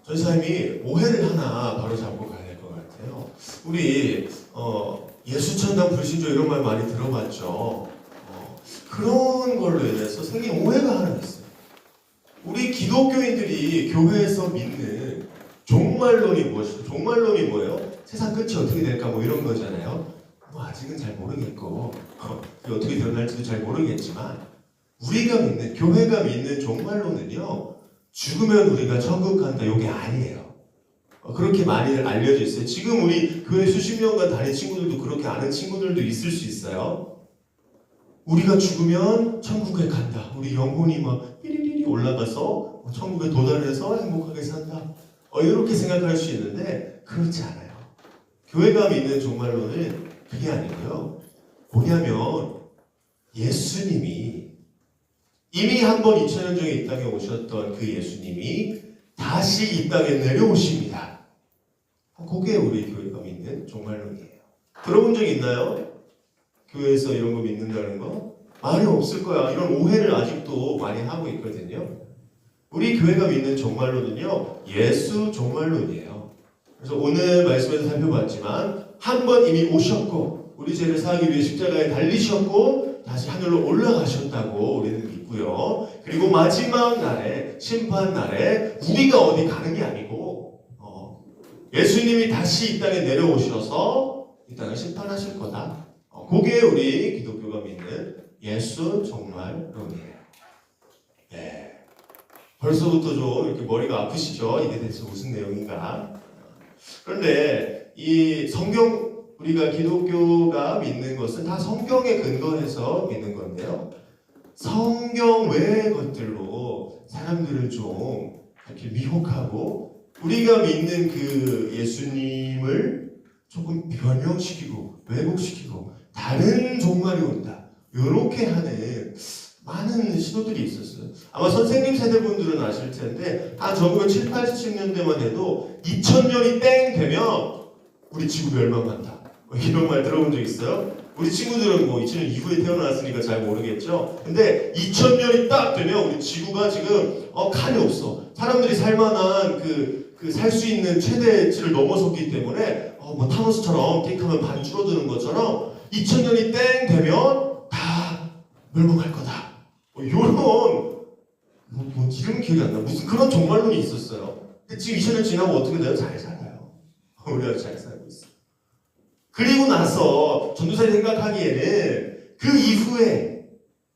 전사님이 오해를 하나 바로 잡고 가야 될 것 같아요. 우리 예수천당 불신조 이런 말 많이 들어봤죠. 그런 걸로 인해서 생긴 오해가 하나 있어요. 우리 기독교인들이 교회에서 믿는 종말론이 무엇이죠? 종말론이 뭐예요? 세상 끝이 어떻게 될까 뭐 이런 거잖아요. 아직은 잘 모르겠고 그게 어떻게 드러날지도 잘 모르겠지만 우리가 믿는, 교회가 믿는 종말론은요, 죽으면 우리가 천국 간다 이게 아니에요. 그렇게 많이 알려져 있어요. 지금 우리 교회 수십 년간 다닌 친구들도 그렇게 아는 친구들도 있을 수 있어요. 우리가 죽으면 천국에 간다. 우리 영혼이 막 삐리리리 올라가서 천국에 도달해서 행복하게 산다. 이렇게 생각할 수 있는데 그렇지 않아요. 교회가 믿는 종말론은 그게 아니고요. 뭐냐면 예수님이 이미 한 번 2000년 전에 이 땅에 오셨던 그 예수님이 다시 이 땅에 내려오십니다. 그게 우리 교회가 믿는 종말론이에요. 들어본 적 있나요? 교회에서 이런 거 믿는다는 거? 많이 없을 거야. 이런 오해를 아직도 많이 하고 있거든요. 우리 교회가 믿는 종말론은요, 예수 종말론이에요. 그래서 오늘 말씀에서 살펴봤지만 한 번 이미 오셨고 우리 죄를 사하기 위해 십자가에 달리셨고 다시 하늘로 올라가셨다고 우리는 믿고요. 그리고 마지막 날에, 심판 날에 우리가 어디 가는 게 아니고 예수님이 다시 이 땅에 내려오셔서 이 땅을 심판하실 거다. 그게 우리 기독교가 믿는 예수 종말론이에요. 네. 벌써부터 좀 이렇게 머리가 아프시죠? 이게 대체 무슨 내용인가? 그런데 이 성경, 우리가 기독교가 믿는 것은 다 성경에 근거해서 믿는 건데요. 성경 외의 것들로 사람들을 좀 이렇게 미혹하고 우리가 믿는 그 예수님을 조금 변형시키고 왜곡시키고 다른 종말이 온다. 이렇게 하는 많은 시도들이 있었어요. 아마 선생님 세대분들은 아실 텐데 한 1970, 80년대만 해도 2000년이 땡 되면 우리 지구 멸망한다. 이런 말 들어본 적 있어요? 우리 친구들은 뭐 2000년 이후에 태어났으니까 잘 모르겠죠. 근데 2000년이 딱 되면 우리 지구가 지금 칸이 없어. 사람들이 살만한 살 수 있는 최대치를 넘어섰기 때문에 뭐 타노스처럼 틱하면 반 줄어드는 것처럼 2000년이 땡 되면 다 멸망할 거다. 요런 이름 기억이 안 나. 무슨 그런 종말론이 있었어요. 근데 지금 2000년 지나고 어떻게 돼요? 잘 살아요. 우리 아주 잘 살고 있어. 그리고 나서 전도사님 생각하기에는 그 이후에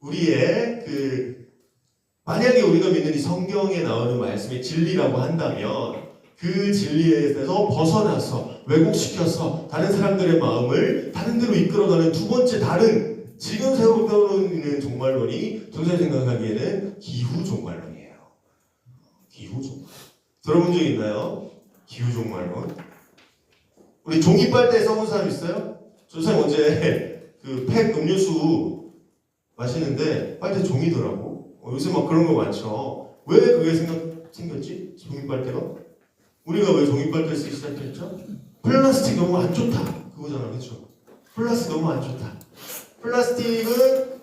우리의 만약에 우리가 믿는 이 성경에 나오는 말씀이 진리라고 한다면 그 진리에 대해서 벗어나서 왜곡시켜서 다른 사람들의 마음을 다른 데로 이끌어가는 두 번째 다른 지금 세우고 떠오르는 종말론이 전도사님 생각하기에는 기후 종말론이에요. 기후 종말. 들어본 적 있나요? 기후 종말론. 우리 종이 빨대 써본 사람 있어요? 전사님 어제 팩 음료수 마시는데 빨대 종이더라고. 요새 막 그런 거 많죠. 왜 그게 생겼지? 종이 빨대가? 우리가 왜 종이 빨대를 쓰기 시작했죠? 플라스틱 너무 안 좋다. 그거잖아, 그렇죠? 플라스틱 너무 안 좋다. 플라스틱은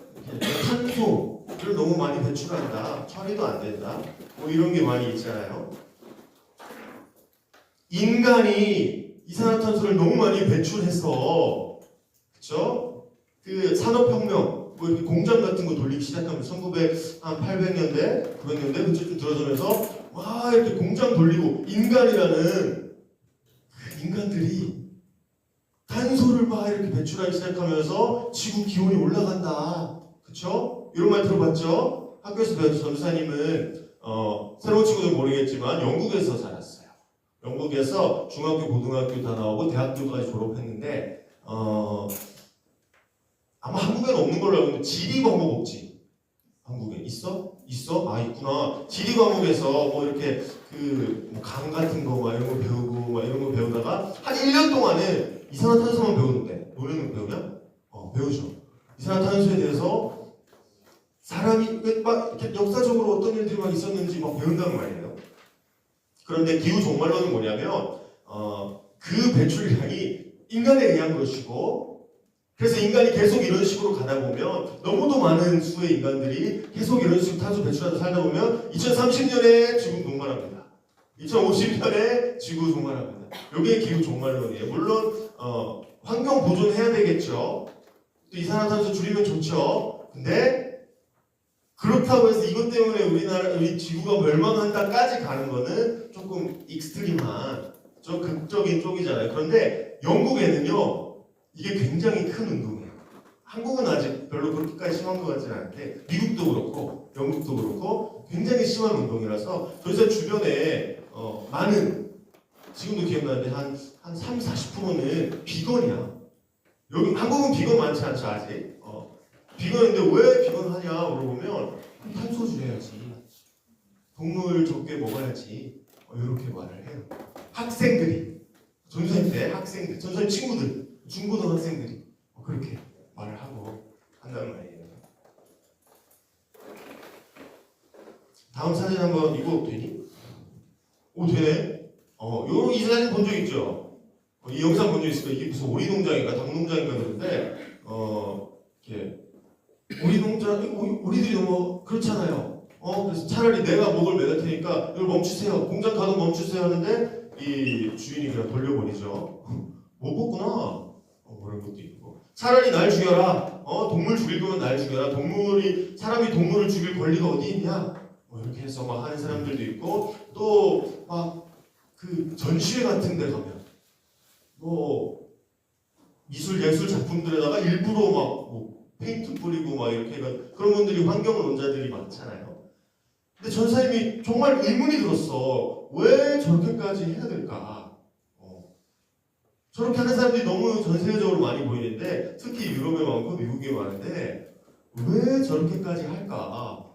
탄소를 너무 많이 배출한다. 처리도 안 된다. 뭐 이런 게 많이 있잖아요. 인간이 이산화탄소를 너무 많이 배출해서, 그쵸? 산업혁명, 뭐 이렇게 공장 같은 거 돌리기 시작하면 1900년대, 900년대 그쯤 들어서면서 와 이렇게 공장 돌리고 인간이라는 인간들이 탄소를 막 이렇게 배출하기 시작하면서 지구 기온이 올라간다. 그쵸? 이런 말 들어봤죠? 학교에서 배웠던 전도사님은 새로운 친구들 모르겠지만 영국에서 살았어요. 영국에서 중학교, 고등학교 다 나오고 대학교까지 졸업했는데 아마 한국에는 없는 걸로 알고 있는데 지리 과목 없지? 한국에 있어? 있어? 아 있구나. 지리 과목에서 뭐 이렇게 뭐 강 같은 거 막 이런 거 배우고 막 이런 거 배우다가 한 1년 동안은 이산화탄소만 배우는데 노래는 배우냐? 배우죠. 이산화탄소에 대해서 사람이 막 이렇게 역사적으로 어떤 일들이 막 있었는지 막 배운단 말이에요. 그런데 기후 종말론은 뭐냐면 그 배출량이 인간에 의한 것이고 그래서 인간이 계속 이런 식으로 가다 보면 너무도 많은 수의 인간들이 계속 이런 식으로 탄소 배출하다 살다 보면 2030년에 지구 동반합니다. 2050년에 지구 종말합니다. 이게 기후 종말론이에요. 물론 환경 보존해야 되겠죠. 또 이산화탄소 줄이면 좋죠. 근데 그렇다고 해서 이것 때문에 우리 지구가 멸망한다까지 가는 거는 조금 익스트림한 좀 극적인 쪽이잖아요. 그런데 영국에는요 이게 굉장히 큰 운동이에요. 한국은 아직 별로 그렇게까지 심한 것 같지는 않은데 미국도 그렇고 영국도 그렇고 굉장히 심한 운동이라서 저희 주변에 많은 지금도 기억나는데 한 3, 40%는 비건이야. 여기 한국은 비건 많지 않죠 아직. 비건인데 왜 비건 하냐 물어보면 탄소 줄여야지. 동물 적게 먹어야지. 이렇게 말을 해요. 학생들이 전수생 때 학생들, 전수생 친구들, 중고등학생들이 그렇게 말을 하고 한다는 말이에요. 다음 사진 한번 이거 되니? 오 되네. 이 사진 본 적 있죠? 이 영상 본 적 있을 거예요. 이게 무슨 오리 농장인가 닭 농장인가 그러는데 이렇게 오리 농장 오리들이 너무 그렇잖아요. 그래서 차라리 내가 목을 매달 테니까 이걸 멈추세요. 공장 가동 멈추세요 하는데 이 주인이 그냥 돌려버리죠. 못 봤구나. 그런 것도 있고. 차라리 날 죽여라. 동물 죽일 거면 날 죽여라. 사람이 동물을 죽일 권리가 어디 있냐? 이렇게 해서 막 하는 사람들도 있고 또 막 그 전시회 같은 데 가면 뭐 미술 예술 작품들에다가 일부러 막 페인트 뿌리고 막 이렇게 그런 분들이 환경론자들이 많잖아요. 근데 전사님이 정말 의문이 들었어. 왜 저렇게까지 해야 될까? 저렇게 하는 사람들이 너무 전 세계적으로 많이 보이는데 특히 유럽에 많고 미국에 많은데 왜 저렇게까지 할까?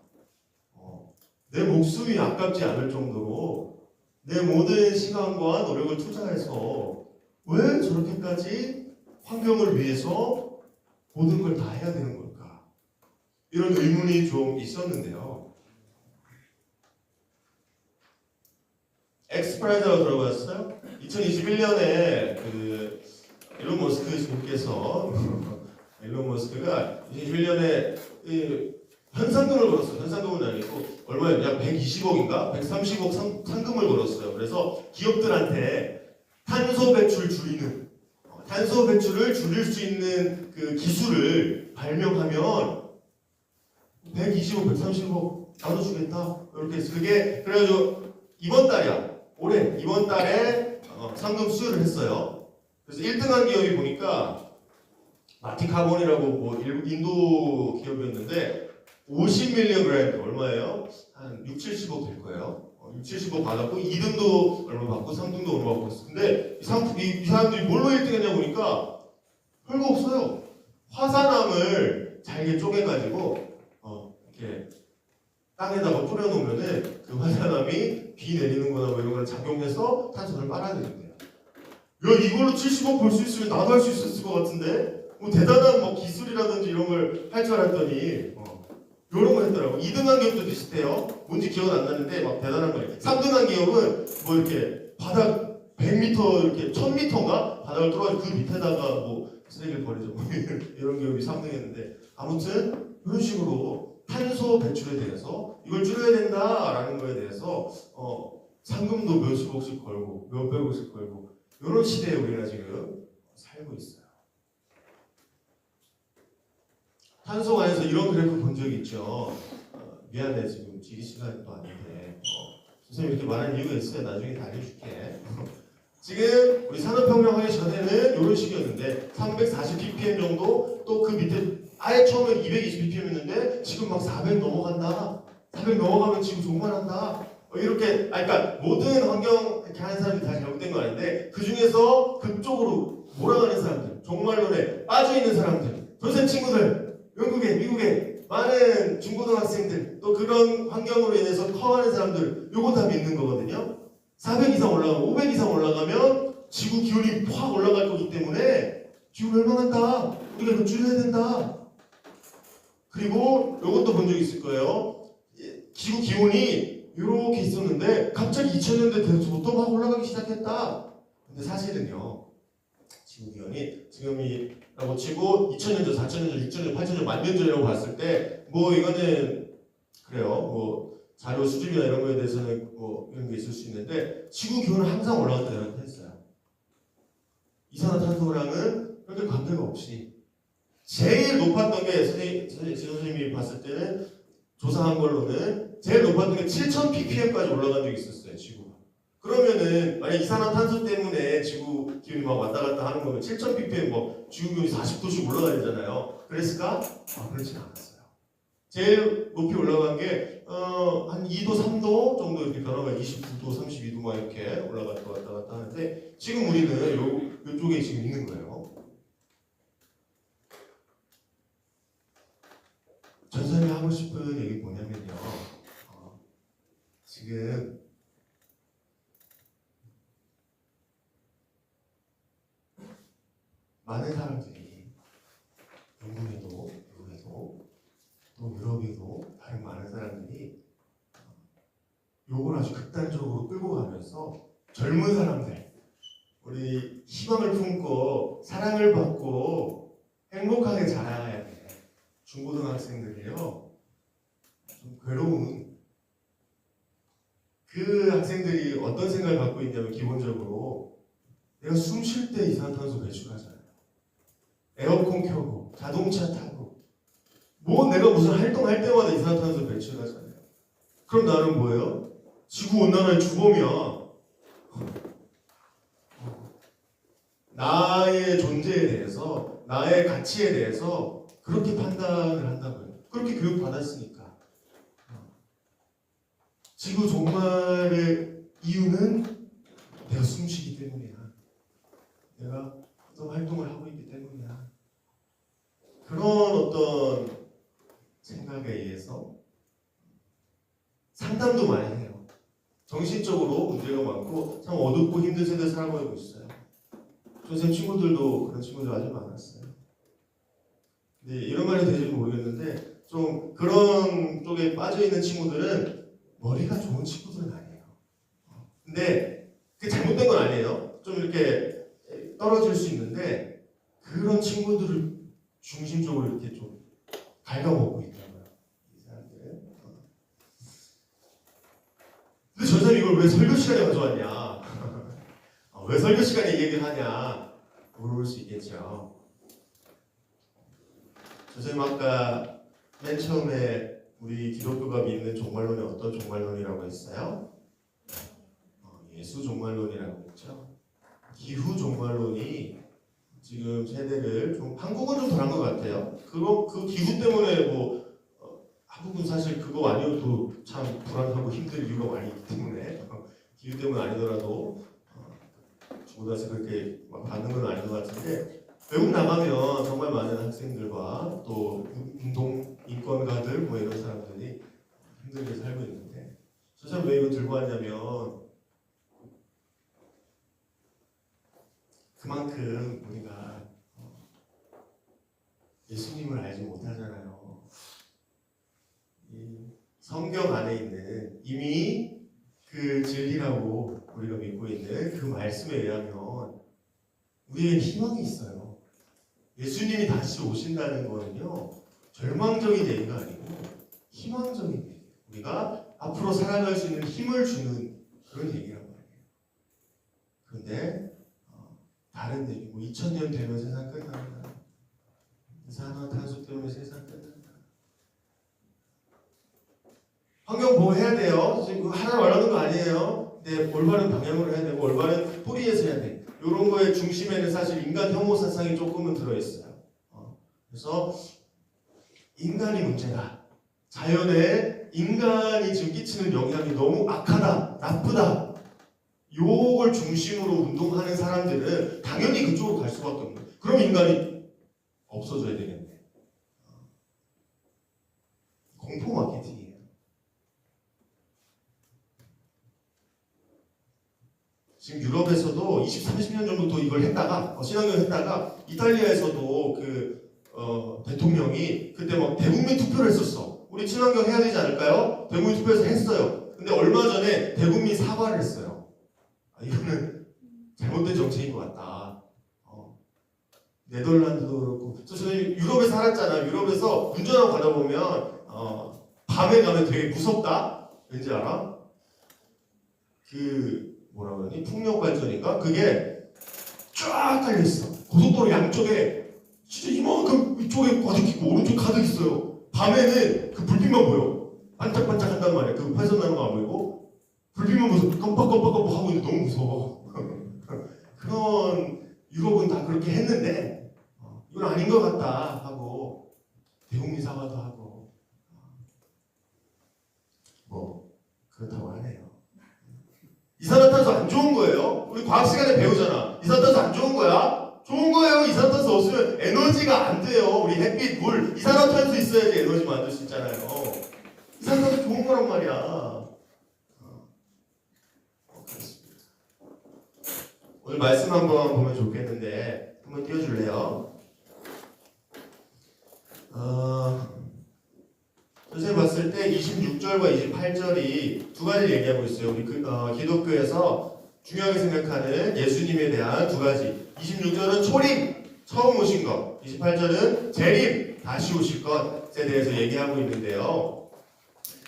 내 목숨이 아깝지 않을 정도로 내 모든 시간과 노력을 투자해서 왜 저렇게까지 환경을 위해서 모든 걸 다 해야 되는 걸까? 이런 의문이 좀 있었는데요. 엑스프라이저라고 들어봤어요? 2021년에 그 일론 머스크 님께서 일론 머스크가 2021년에 현상금을 걸었어요. 현상금은 아니고 얼마였냐? 120억인가? 130억 상금을 걸었어요. 그래서 기업들한테 탄소 배출 줄이는 탄소 배출을 줄일 수 있는 그 기술을 발명하면 120억, 130억 나눠주겠다. 이렇게 해서 그래가지고 이번 달이야. 올해 이번 달에 상금 수여를 했어요. 그래서 1등한 기업이 보니까 마티카본이라고 뭐 인도 기업이었는데 50밀리언 그랜드 얼마예요? 한 6, 70억 될 거예요. 6, 70억 받았고 2등도 얼마 받고 3등도 얼마 받고 있어. 근데 이 사람들이 뭘로 1등 했냐 보니까 별거 없어요. 화산암을 잘게 쪼개가지고 이렇게 땅에다가 뿌려놓으면은 그 화산암이 비 내리는 거나 뭐 이런 걸 작용해서 탄소를 빨아들인대요. 야 이걸로 70억 벌 수 있으면 나도 할 수 있었을 것 같은데 뭐 대단한 뭐 기술이라든지 이런 걸 할 줄 알았더니 이런 거 했더라고. 2등한 기업도 비슷해요. 뭔지 기억은 안 나는데 막 대단한 거예요. 3등한 기업은 뭐 이렇게 바닥 100m 이렇게 1000m인가 바닥을 뚫어가지고 그 밑에다가 뭐 쓰레기를 버리죠. 이런 기업이 3등 했는데 아무튼 이런 식으로 탄소 배출에 대해서 이걸 줄여야 된다라는 거에 대해서 상금도 몇십억씩 걸고 몇백억씩 걸고 이런 시대에 우리가 지금 살고 있어요. 탄소 관해서 이런 그래프 본 적이 있죠. 미안해 지금 지리 시간도 아닌데 선생님 이렇게 말하는 이유가 있어요. 나중에 다 알려줄게. 지금 우리 산업혁명 하기 전에는 이런 식이었는데 340ppm 정도 또 그 밑에 아예 처음엔 220ppm이었는데 지금 막 400 넘어간다. 400 넘어가면 지금 종말한다. 이렇게 그러니까 모든 환경 이렇게 하는 사람들이 다 잘못된 건 아닌데 그 중에서 그쪽으로 몰아가는 사람들, 종말론에 빠져 있는 사람들, 선생 친구들, 영국에, 미국에 많은 중고등학생들 또 그런 환경으로 인해서 커가는 사람들 요거 다 믿는 거거든요. 400 이상 올라가면 500 이상 올라가면 지구 기온이 확 올라갈 거기 때문에 지구 멸망한다. 우리가 이거 줄여야 된다. 그리고 요것도 본 적 있을 거예요. 지구 기온이 이렇게 있었는데 갑자기 2000년대 돼서부터 막 올라가기 시작했다. 근데 사실은요. 지구 기온이 지금이라고 치고 2000년 전, 4000년 전, 6000년 전, 8000년 전, 만년 전이라고 봤을 때 뭐 이거는 그래요. 뭐 자료 수준이나 이런 거에 대해서는 뭐 이런 게 있을 수 있는데 지구 기온은 항상 올라갔다 내려갔다 했어요. 이산화탄소랑은 그렇게 관계가 없이 제일 높았던 게 선생님이 봤을 때는 조사한 걸로는 제일 높았던 게 7000ppm까지 올라간 적이 있었어요. 지구가. 그러면은 만약 이산화탄소 때문에 지구 기온이 막 왔다 갔다 하는 거면 7000ppm 뭐 지구 기온이 40도씩 올라가야 되잖아요. 그랬을까? 그렇진 않았어요. 제일 높이 올라간 게 한 2도, 3도 정도 이렇게 변화가 29도, 32도 막 이렇게 올라갔다 왔다 갔다 하는데 지금 우리는 이쪽에 지금 있는 거예요. 전선이 하고 싶은 얘기 뭐냐면요. 지금 많은 사람들이 영국에도 또 유럽에도 다른 많은 사람들이 요걸 아주 극단적으로 끌고 가면서 젊은 사람들 우리 희망을 품고 사랑을 받고 행복하게 자라야 돼. 중고등학생들이요. 좀 괴로운 그 학생들이 어떤 생각을 갖고 있냐면 기본적으로 내가 숨 쉴 때 이산화탄소 배출하잖아요. 에어컨 켜고 자동차 타고 뭐 내가 무슨 활동할 때마다 이산화탄소 배출하잖아요. 그럼 나는 뭐예요? 지구온난화의 주범이야. 나의 존재에 대해서 나의 가치에 대해서 그렇게 판단을 한다고요. 그렇게 교육받았으니까. 지구 종말의 이유는 내가 숨쉬기 때문이야. 내가 어떤 활동을 하고 있기 때문이야. 그런 어떤 생각에 의해서 상담도 많이 해요. 정신적으로 문제가 많고 참 어둡고 힘든 세대 살아가고 있어요. 선생님 친구들도 그런 친구들 아주 많았어요. 근데 이런 말이 될지 모르겠는데 좀 그런 쪽에 빠져있는 친구들은 머리가 좋은 친구들은 아니에요. 근데 그게 잘못된 건 아니에요. 좀 이렇게 떨어질 수 있는데 그런 친구들을 중심적으로 이렇게 좀 갉아먹고 있다고요. 이 사람들은. 근데 저 사람이 이걸 왜 설교 시간에 가져왔냐? 왜 설교 시간에 이 얘기를 하냐? 물어볼 수 있겠죠. 선생님 아까 맨 처음에 우리 기독교가 믿는 종말론이 어떤 종말론이라고 했어요? 예수 종말론이라고 했죠. 기후 종말론이 지금 세대를 좀 한국은 좀 덜한 것 같아요. 그 기후 때문에 뭐 한국은 사실 그거 아니어도 참 불안하고 힘들 이유가 많이 있기 때문에 기후 때문 아니더라도 죽어다서 그렇게 막 받는 건 아닌 것 같은데 외국 나가면 정말 많은 학생들과 또 운동 인권가들 뭐 이런 사람들이 힘들게 살고 있는데 저 사람 왜 이거 들고 왔냐면 그만큼 우리가 예수님을 알지 못하잖아요. 이 성경 안에 있는 이미 그 진리라고 우리가 믿고 있는 그 말씀에 의하면 우리에게 희망이 있어요. 예수님이 다시 오신다는 거는요 절망적인 얘기가 아니고 희망적인 얘기예요. 우리가 앞으로 살아갈 수 있는 힘을 주는 그런 얘기란 말이에요. 그런데 다른 얘기, 뭐 2000년 되면 세상 끝난다. 이산화탄소 때문에 세상 끝난다. 환경 보호해야 돼요. 지금 하나 말하는 거 아니에요. 근데 올바른 방향으로 해야 되고 올바른 뿌리에서 해야 돼. 이런 거의 중심에는 사실 인간 혐오 사상이 조금은 들어있어요. 그래서 인간이 문제다. 자연에 인간이 지금 끼치는 영향이 너무 악하다, 나쁘다. 요걸 중심으로 운동하는 사람들은 당연히 그쪽으로 갈 수밖에 없는 거예요. 그럼 인간이 없어져야 되겠네. 공포 마케팅이에요. 지금 유럽에서도 20, 30년 정도 이걸 했다가 친환경 했다가 이탈리아에서도 대통령이 그때 막 대국민 투표를 했었어. 우리 친환경 해야 되지 않을까요? 대국민 투표에서 했어요. 근데 얼마 전에 대국민 사과를 했어요. 이거는 잘못된 정책인 것 같다. 네덜란드도 그렇고. 저희 유럽에 살았잖아요. 유럽에서 운전하고 가다 보면 밤에 가면 되게 무섭다. 왠지 알아? 그 뭐라 그러니? 풍력발전인가? 그게 쫙 깔려있어. 고속도로 양쪽에 진짜 이만큼 위쪽에 가득 있고 오른쪽 가득 있어요. 밤에는 그 불빛만 보여. 반짝반짝 한단 말이야. 그 회선 나는 거 안 보이고 불빛만 보여서 깜빡깜빡깜빡 하고 있는데 너무 무서워. 그런 유럽은 다 그렇게 했는데 이건 아닌 것 같다 하고 대국민 사과도 하고 뭐 그렇다고 하네요. 이산화탄소 안 좋은 거예요. 우리 과학 시간에 배우잖아. 이산화탄소 안 좋은 거야? 좋은 거예요. 이산화탄소 없으면 에너지가 안 돼요. 우리 햇빛, 물, 이산화탄소 있어야지 에너지 만들 수 있잖아요. 이산화탄소 좋은 거란 말이야. 그렇습니다. 오늘 말씀 한번 보면 좋겠는데 한번 띄워줄래요? 선생님 봤을 때 26절과 28절이 두 가지 얘기하고 있어요. 우리 기독교에서 중요하게 생각하는 예수님에 대한 두 가지. 26절은 초림, 처음 오신 것. 28절은 재림, 다시 오실 것에 대해서 얘기하고 있는데요.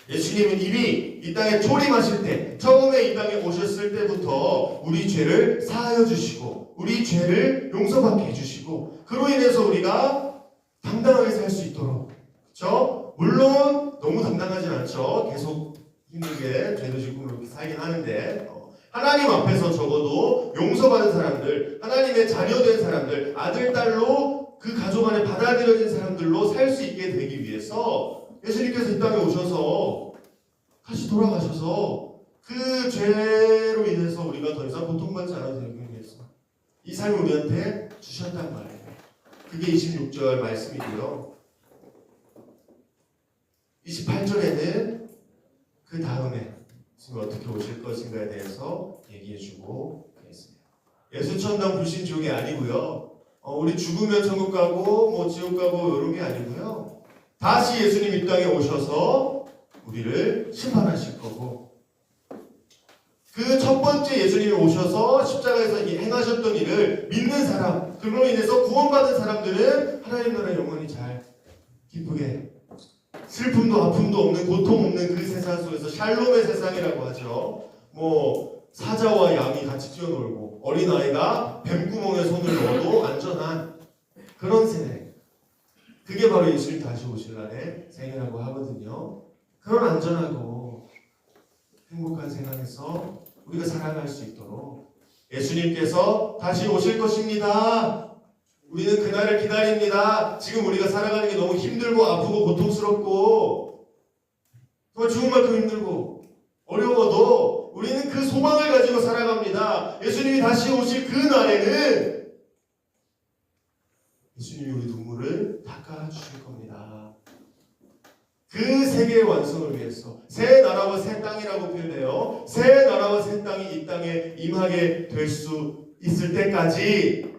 예수님은 이미 이 땅에 초림하실 때, 처음에 이 땅에 오셨을 때부터 우리 죄를 사하여 주시고 우리 죄를 용서받게 해주시고 그로 인해서 우리가 당당하게 살 수 있도록, 그렇죠? 물론 너무 당당하진 않죠. 계속 힘들게 죄도 짓고 그렇게 살긴 하는데 하나님 앞에서 적어도 용서받은 사람들, 하나님의 자녀된 사람들, 아들, 딸로 그 가족 안에 받아들여진 사람들로 살 수 있게 되기 위해서 예수님께서 이 땅에 오셔서 다시 돌아가셔서 그 죄로 인해서 우리가 더 이상 고통받지 않아도 되기 위해서 이 삶을 우리한테 주셨단 말이에요. 그게 26절 말씀이고요. 28절에는 그 다음에 지금 어떻게 오실 것인가에 대해서 얘기해주고 있습니다. 예수 천당 불신 지옥이 아니고요. 우리 죽으면 천국 가고 뭐 지옥 가고 이런 게 아니고요. 다시 예수님 이 땅에 오셔서 우리를 심판하실 거고 그 첫 번째 예수님이 오셔서 십자가에서 행하셨던 일을 믿는 사람, 그로 인해서 구원받은 사람들은 하나님 나라 영원히 잘 기쁘게 슬픔도 아픔도 없는 고통 없는 그 세상 속에서 샬롬의 세상이라고 하죠. 뭐 사자와 양이 같이 뛰어놀고 어린아이가 뱀구멍에 손을 넣어도 안전한 그런 세상. 그게 바로 예수님 다시 오실 날의 생이라고 하거든요. 그런 안전하고 행복한 세상에서 우리가 살아갈 수 있도록 예수님께서 다시 오실 것입니다. 우리는 그날을 기다립니다. 지금 우리가 살아가는 게 너무 힘들고 아프고 고통스럽고 정말 죽을 만큼 힘들고 어려워도 우리는 그 소망을 가지고 살아갑니다. 예수님이 다시 오실 그 날에는 예수님이 우리 눈물을 닦아주실 겁니다. 그 세계의 완성을 위해서 새 나라와 새 땅이라고 표현해요. 새 나라와 새 땅이 이 땅에 임하게 될 수 있을 때까지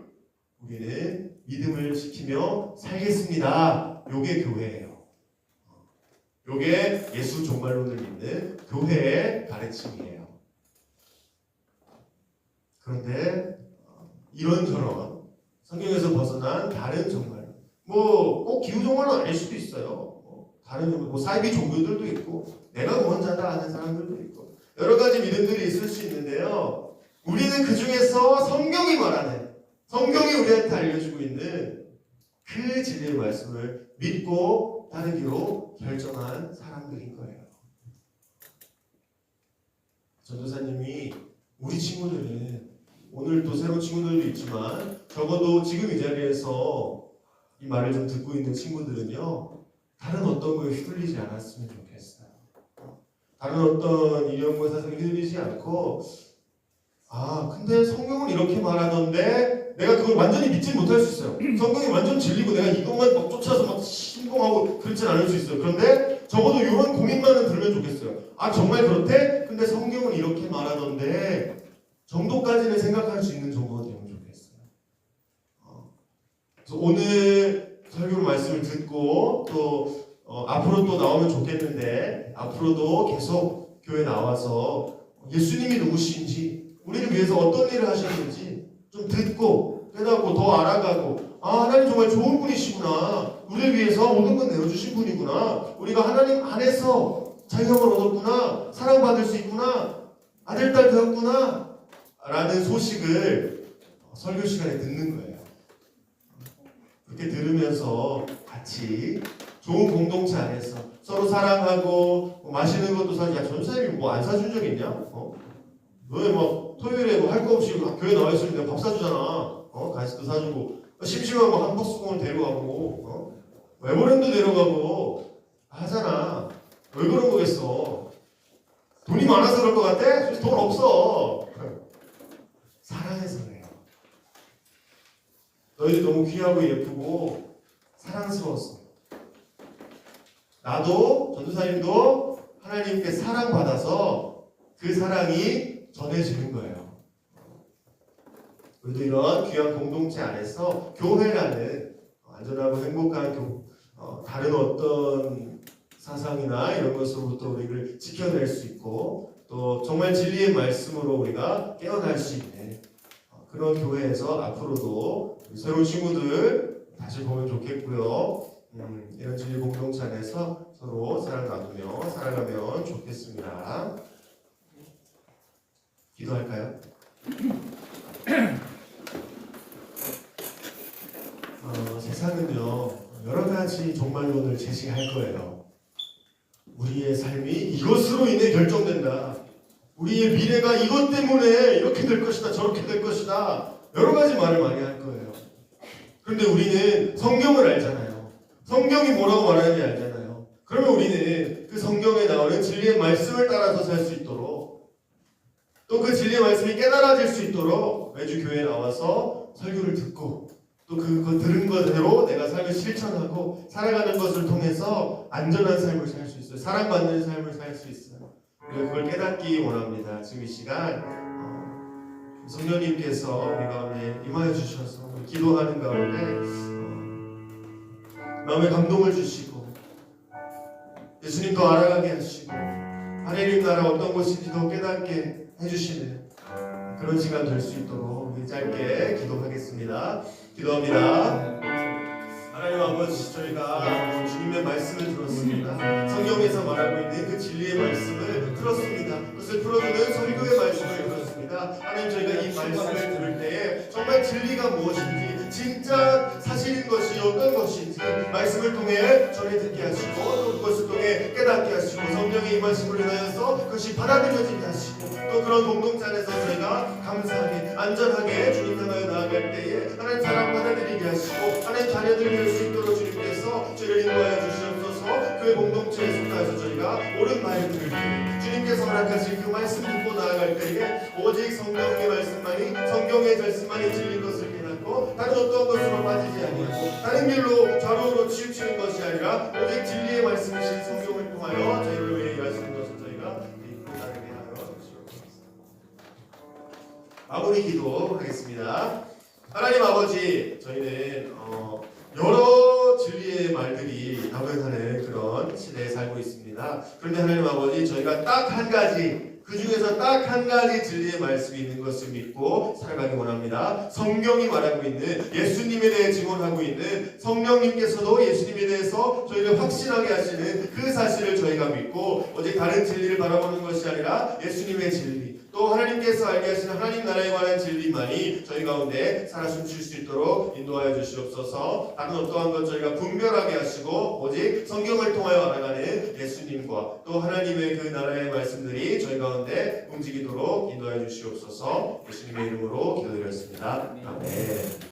우리는 믿음을 지키며 살겠습니다. 요게 교회예요. 요게 예수 종말론을 믿는 교회의 가르침이에요. 그런데 이런저런 성경에서 벗어난 다른 종말, 뭐 꼭 기후 종말은 아닐 수도 있어요. 다른 종말, 뭐 사이비 종교들도 있고 내가 구원자다 하는 사람들도 있고 여러 가지 믿음들이 있을 수 있는데요. 우리는 그 중에서 성경이 말하는, 성경이 우리한테 알려주고 있는 그 진리의 말씀을 믿고 따르기로 결정한 사람들인 거예요. 전도사님이 우리 친구들은 오늘 또 새로운 친구들도 있지만 적어도 지금 이 자리에서 이 말을 좀 듣고 있는 친구들은요. 다른 어떤 거에 휘둘리지 않았으면 좋겠어요. 다른 어떤 이념과 사상에 휘둘리지 않고 근데 성경은 이렇게 말하던데 내가 그걸 완전히 믿지 못할 수 있어요. 성경이 완전 진리고 내가 이것만 막 쫓아서 막 신봉하고 그렇진 않을 수 있어요. 그런데 적어도 이런 고민만은 들으면 좋겠어요. 정말 그렇대? 근데 성경은 이렇게 말하던데 정도까지는 생각할 수 있는 정도가 되면 좋겠어요. 그래서 오늘 설교 말씀을 듣고 또 앞으로 또 나오면 좋겠는데 앞으로도 계속 교회 나와서 예수님이 누구신지 우리를 위해서 어떤 일을 하셨는지 좀 듣고 깨닫고 더 알아가고 하나님 정말 좋은 분이시구나. 우리를 위해서 모든 건 내어주신 분이구나. 우리가 하나님 안에서 자격을 얻었구나, 사랑받을 수 있구나, 아들, 딸 되었구나 라는 소식을 설교 시간에 듣는 거예요. 그렇게 들으면서 같이 좋은 공동체 안에서 서로 사랑하고 맛있는 것도 사주고, 야 전사님이 뭐 안 사준 적 있냐? 너네 막 토요일에 뭐 할 거 없이 교회 나와 있으면 내가 밥 사주잖아. 간식도 사주고, 심심하면 뭐 한박스공원 데려가고, 에버랜드 데려가고 하잖아. 왜 그런 거겠어? 돈이 많아서 그럴 것 같아? 돈 없어. 사랑해서 그래요. 너희들 너무 귀하고 예쁘고 사랑스러웠어. 나도, 전도사님도 하나님께 사랑받아서 그 사랑이 전해지는 거예요. 우리도 이런 귀한 공동체 안에서 교회라는 안전하고 행복한 다른 어떤 사상이나 이런 것으로부터 우리를 지켜낼 수 있고, 또 정말 진리의 말씀으로 우리가 깨어날 수 있는 그런 교회에서 앞으로도 새로운 친구들 다시 보면 좋겠고요. 이런 진리 공동체 안에서 서로 사랑 나누며 살아가면 좋겠습니다. 기도할까요? 세상은요 여러 가지 종말론을 제시할 거예요. 우리의 삶이 이것으로 인해 결정된다. 우리의 미래가 이것 때문에 이렇게 될 것이다, 저렇게 될 것이다. 여러 가지 말을 많이 할 거예요. 그런데 우리는 성경을 알잖아요. 성경이 뭐라고 말하는지 알잖아요. 그러면 우리는 그 성경에 나오는 진리의 말씀을 따라서 살 수 있도록, 또 그 진리의 말씀이 깨달아질 수 있도록 매주 교회에 나와서 설교를 듣고, 또 그거 들은 거대로 내가 삶을 실천하고 살아가는 것을 통해서 안전한 삶을 살 수 있어요. 사랑받는 삶을 살 수 있어요. 그걸 깨닫기 원합니다. 지금 이 시간 성령님께서 우리 가운데 임하여 주셔서 기도하는 가운데 마음에 감동을 주시고 예수님 더 알아가게 하시고 하나님 나라 어떤 것인지 더 깨닫게 해주시는 그런 시간 될 수 있도록 우리 짧게 기도하겠습니다. 기도합니다. 하나님 아버지, 저희가 주님의 말씀을 들었습니다. 성경에서 말하고 있는 그 진리의 말씀을 들었습니다. 그것을 풀어주는 설교의 말씀을 들었습니다. 하나님, 저희가 이 말씀을 들을 때에 정말 진리가 무엇인지, 진짜 사실인 것이 어떤 것인지 말씀을 통해 전해 듣게 하시고, 또 그것을 통해 깨닫게 하시고, 성령의 이 말씀을 인하여서 그것이 받아들여지게 하시고, 또 그런 공동체 안에서 저희가 감사하게 안전하게 주님 향하여 나아갈 때에 하나님 사랑 받아들이게 하시고, 하나님 자녀들이 될 수 있도록 주님께서 저희를 인도하여 주시옵소서. 그 공동체에 속하여서 저희가 옳은 말을 들을 때 주님께서 허락하신 그 말씀 듣고 나아갈 때에 오직 성경의 말씀만이, 성경의 말씀만이 진리인 것을 깨닫고 다른 어떤 것으로 빠지지 아니하고 다른 길로 좌로우로 치우치는 것이 아니라 오직 진리의 말씀이신 성경을 통하여 저희를 위해 일하시는 것을 저희가 믿고 따르게 하여 주시옵소서. 마무리 기도하겠습니다. 하나님 아버지, 저희는 여러 진리의 말들이 나오는 그런 시대에 살고 있습니다. 그런데 하나님 아버지, 저희가 딱 한 가지, 그 중에서 딱 한 가지 진리의 말씀이 있는 것을 믿고 살아가기 원합니다. 성경이 말하고 있는 예수님에 대해 증언하고 있는 성령님께서도 예수님에 대해서 저희를 확신하게 하시는 그 사실을 저희가 믿고 오직 다른 진리를 바라보는 것이 아니라 예수님의 진리, 또 하나님께서 알게 하시는 하나님 나라에 관한 진리만이 저희 가운데 살아 숨쉴 수 있도록 인도하여 주시옵소서. 다른 어떠한 것 저희가 분별하게 하시고 오직 성경을 통하여 알아가는 예수님과 또 하나님의 그 나라의 말씀들이 저희 가운데 움직이도록 인도하여 주시옵소서. 예수님의 이름으로 기도드렸습니다. 아멘.